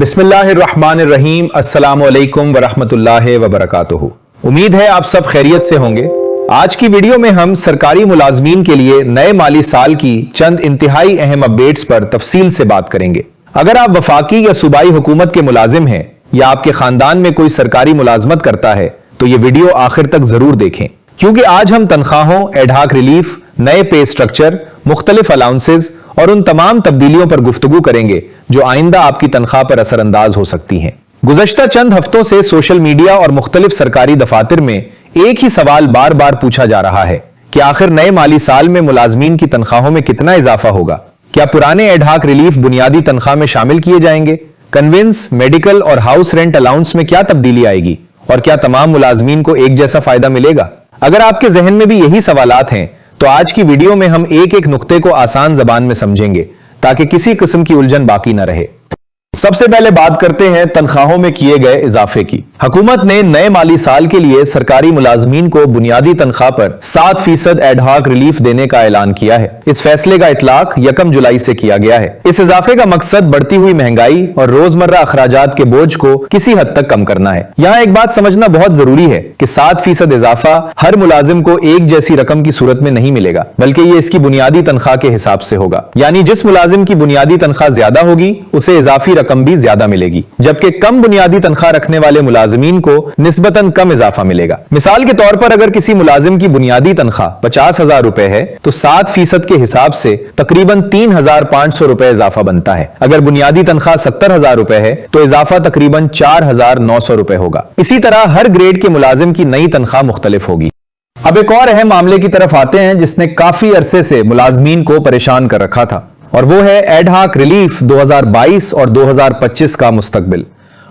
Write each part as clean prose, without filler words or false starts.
बिस्मिल्लाहिर्रहमानिर्रहीम। अस्सलामु अलैकुम वरहमतुल्लाहि वबरकातुहू। उम्मीद है आप सब खैरियत से होंगे। आज की वीडियो में हम सरकारी मुलाजमीन के लिए नए माली साल की चंद इंतहाई अहम अपडेट्स पर तफसील से बात करेंगे। अगर आप वफाकी या सूबाई हुकूमत के मुलाजिम हैं या आपके खानदान में कोई सरकारी मुलाजमत करता है तो ये वीडियो आखिर तक जरूर देखें, क्योंकि आज हम तनख्वाहों, एडहाक रिलीफ, नए पे स्ट्रक्चर, मुख्तलिफ अलाउंसेज और उन तमाम तब्दीलियों पर गुफ्तगू करेंगे जो आइंदा आपकी तनख्वाह पर असरअंदाज हो सकती हैं। गुज़श्ता चंद हफ्तों से सोशल मीडिया और मुख्तलिफ सरकारी दफातर में एक ही सवाल बार बार पूछा जा रहा है कि आखिर नए माली साल में मुलाजमीन की तनख्वाहों में कितना इजाफा होगा। क्या पुराने एडहाक रिलीफ बुनियादी तनख्वाह में शामिल किए जाएंगे? कन्वेंस, मेडिकल और हाउस रेंट अलाउंस में क्या तब्दीली आएगी? और क्या तमाम मुलाजमीन को एक जैसा फायदा मिलेगा? अगर आपके जहन में भी यही सवालात हैं तो आज की वीडियो में हम एक एक नुक्ते को आसान जबान में समझेंगे ताकि किसी किस्म की उलझन बाकी न रहे। सबसे पहले बात करते हैं तनख्वाहों में किए गए इजाफे की। हुकूमत ने नए माली साल के लिए सरकारी मुलाजमीन को बुनियादी तनख्वाह पर 7% एडहाक रिलीफ देने का ऐलान किया है। इस फैसले का इतलाक 1 जुलाई से किया गया है। इस इजाफे का मकसद बढ़ती हुई महंगाई और रोजमर्रा अखराजात के बोझ को किसी हद तक कम करना है। यहाँ एक बात समझना बहुत जरूरी है कि 7% इजाफा हर मुलाजिम को एक जैसी रकम की सूरत में नहीं मिलेगा, बल्कि ये इसकी बुनियादी तनख्वाह के हिसाब से होगा। यानी जिस मुलाजिम की बुनियादी तनख्वाह ज्यादा होगी उसे इजाफी रकम भी ज्यादा मिलेगी, जबकि कम बुनियादी तनख्वाह रखने वाले मुलाजिमीन को निस्बतन कम इजाफा मिलेगा। मिसाल के तौर पर अगर किसी मुलाजिम की बुनियादी तनख्वाह 50,000 रुपए है तो 7% के हिसाब से तकरीबन 3,500 रुपए इजाफा बनता है। अगर बुनियादी तनख्वाह 70,000 रुपए है तो इजाफा तकरीबन 4,900 रुपए होगा। इसी तरह हर ग्रेड के मुलाजिम की नई तनख्वाह मुख्तलिफ होगी। अब एक और अहम मामले की तरफ आते हैं जिसने काफी अरसे से मुलाजमीन को परेशान कर रखा था, और वो है एडहाक रिलीफ 2022 और 2025 का मुस्तकबिल।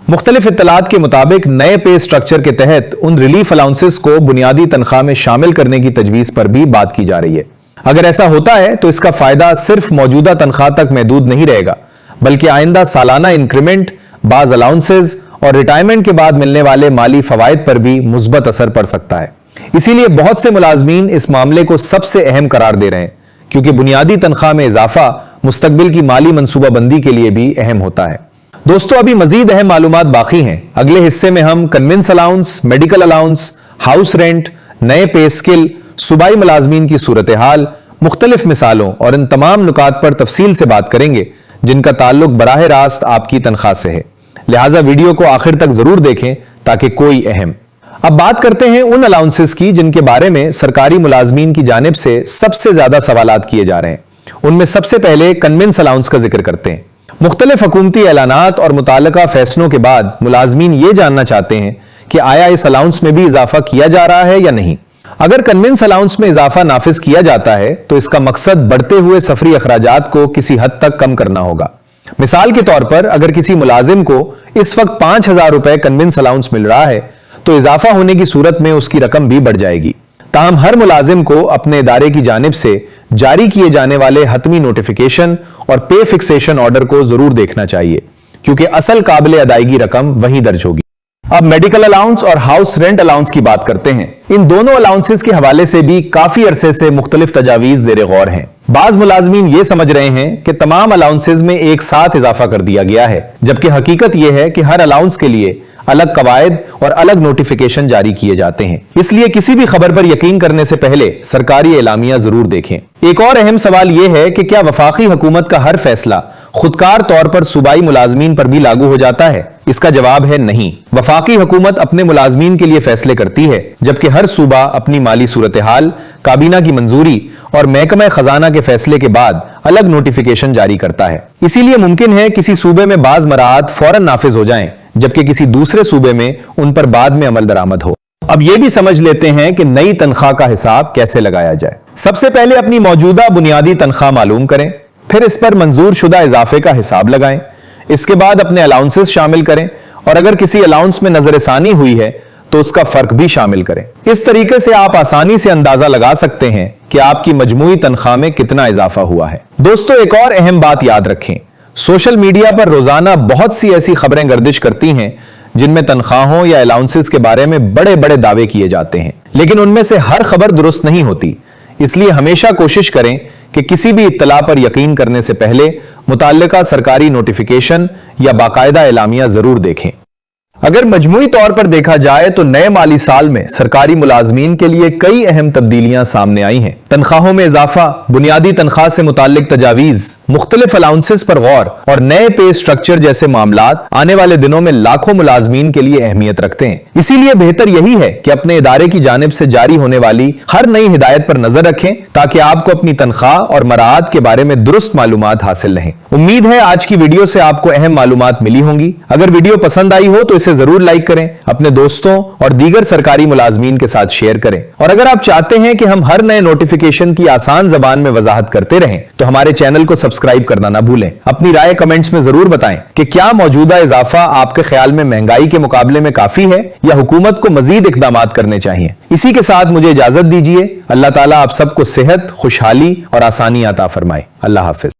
मुख्तलिफ इत्तलात के मुताबिक नए पे स्ट्रक्चर के तहत उन रिलीफ अलाउंसेस को बुनियादी तनख्वाह में शामिल करने की तजवीज पर भी बात की जा रही है। अगर ऐसा होता है तो इसका फायदा सिर्फ मौजूदा तनख्वाह तक महदूद नहीं रहेगा, बल्कि आइंदा सालाना इंक्रीमेंट, बाज अलाउंसेस और रिटायरमेंट के बाद मिलने वाले माली फवायद पर भी मुस्बत असर पड़ सकता है। इसीलिए बहुत से मुलाजमीन इस मामले को सबसे अहम करार दे रहे हैं, क्योंकि बुनियादी तनख्वाह में इजाफा मुस्तकबिल की माली मंसूबाबंदी के लिए भी अहम होता है। दोस्तों, अभी मजीद अहम मालूमात बाकी हैं। अगले हिस्से में हम convince allowance, medical allowance, house rent, नए पे स्किल, सूबाई मुलाजमीन की सूरत हाल, मुख्तलिफ मिसालों और इन तमाम नुकात पर तफसील से बात करेंगे जिनका ताल्लुक बराह रास्त आपकी तनख्वाह से है। लिहाजा वीडियो को आखिर तक जरूर देखें ताकि कोई अहम। अब बात करते हैं उन अलाउंसेस की जिनके बारे में सरकारी मुलाजमीन की जानिब से सबसे ज्यादा सवालात किए जा रहे हैं। उनमें सबसे पहले कन्वेंस अलाउंस का जिक्र करते हैं। मुख्तलिफ हुकूमती ऐलानात और मुताल्लिका फैसलों के बाद मुलाजमीन ये जानना चाहते हैं कि आया इस अलाउंस में भी इजाफा किया जा रहा है या नहीं। अगर कन्वेंस अलाउंस में इजाफा नाफिज किया जाता है तो इसका मकसद बढ़ते हुए सफरी अखराजात को किसी हद तक कम करना होगा। मिसाल के तौर पर अगर किसी मुलाजिम को इस वक्त 5,000 रुपए कन्वेंस अलाउंस मिल रहा है तो इजाफा होने की सूरत में उसकी रकम भी बढ़ जाएगी। ताहम हर मुलाजिम को अपने इदारे की जानिब से जारी किए जाने वाले हतमी नोटिफिकेशन और पे फिक्सेशन ऑर्डर को जरूर देखना चाहिए, क्योंकि असल काबिल अदायगी रकम वहीं दर्ज होगी। अब मेडिकल अलाउंस और हाउस रेंट अलाउंस की बात करते हैं। इन दोनों अलाउंसेस के हवाले से भी काफी अरसे से मुख्तलिफ तजावीज जेर गौर हैं। बाज मुलाजमीन ये समझ रहे हैं कि तमाम अलाउंसेस में एक साथ इजाफा कर दिया गया है, जबकि हकीकत यह है कि हर अलाउंस के लिए अलग कवायद और अलग नोटिफिकेशन जारी किए जाते हैं। इसलिए किसी भी खबर पर यकीन करने से पहले सरकारी एलामिया जरूर देखें। एक और अहम सवाल यह है कि क्या वफाकी हुकूमत का हर फैसला खुदकार तौर पर सूबाई मुलाजमीन पर भी लागू हो जाता है? इसका जवाब है नहीं। वफाकी हुकूमत अपने मुलाजमीन के लिए फैसले करती है, जबकि हर सूबा अपनी माली सूरत हाल, काबीना की मंजूरी और महकमा खजाना के फैसले के बाद अलग नोटिफिकेशन जारी करता है। इसीलिए मुमकिन है किसी सूबे में बाज मराहत फौरन नाफिज हो जाएं, जबकि किसी दूसरे सूबे में उन पर बाद में अमल दरामद हो। अब यह भी समझ लेते हैं कि नई तनख्वाह का हिसाब कैसे लगाया जाए। सबसे पहले अपनी मौजूदा बुनियादी तनख्वाह मालूम करें, फिर इस पर मंजूर शुदा इजाफे का हिसाब लगाएं। इसके बाद अपने अलाउंसेस शामिल करें और अगर किसी अलाउंस में नजरसानी हुई है तो उसका फर्क भी शामिल करें। इस तरीके से आप आसानी से अंदाजा लगा सकते हैं कि आपकी मजमूई तनख्वाह में कितना इजाफा हुआ है। दोस्तों, एक और अहम बात याद रखें, सोशल मीडिया पर रोजाना बहुत सी ऐसी खबरें गर्दिश करती हैं जिनमें तनख्वाहों या अलाउंसेस के बारे में बड़े बड़े दावे किए जाते हैं, लेकिन उनमें से हर खबर दुरुस्त नहीं होती। इसलिए हमेशा कोशिश करें कि किसी भी इत्तला पर यकीन करने से पहले मुताल्लिका सरकारी नोटिफिकेशन या बाकायदा एलामिया जरूर देखें। अगर मजमूई तौर पर देखा जाए तो नए माली साल में सरकारी मुलाजमीन के लिए कई अहम तब्दीलियां सामने आई हैं। तनख्वाहों में इजाफा, बुनियादी तनख्वाह से मुताल्लिक तजावीज, मुख्तलिफ अलाउंसेस पर गौर और नए पे स्ट्रक्चर जैसे मामलात आने वाले दिनों में लाखों मुलाजमीन के लिए अहमियत रखते हैं। इसीलिए बेहतर यही है कि अपने इदारे की जानिब से जारी होने वाली हर नई हिदायत पर नजर रखें ताकि आपको अपनी तनख्वाह और मराआत के बारे में दुरुस्त मालूमात हासिल रहें। उम्मीद है आज की वीडियो से आपको अहम मालूमात मिली होंगी। अगर वीडियो पसंद आई हो तो इसे जरूर लाइक करें, अपने दोस्तों और दीगर सरकारी मुलाजमीन के साथ शेयर करें। और अगर आप चाहते हैं कि हम हर नए नोटिफिकेशन की आसान जबान में वजाहत करते रहें तो हमारे चैनल को सब्सक्राइब करना ना भूलें। अपनी राय कमेंट्स में जरूर बताएं कि क्या मौजूदा इजाफा आपके ख्याल में महंगाई के मुकाबले में काफी है या हुकूमत को मजीद इकदामात करने चाहिए। इसी के साथ मुझे इजाजत दीजिए। अल्लाह ताला आप सबको सेहत, खुशहाली और आसानी अता फरमाए। अल्लाह हाफिज।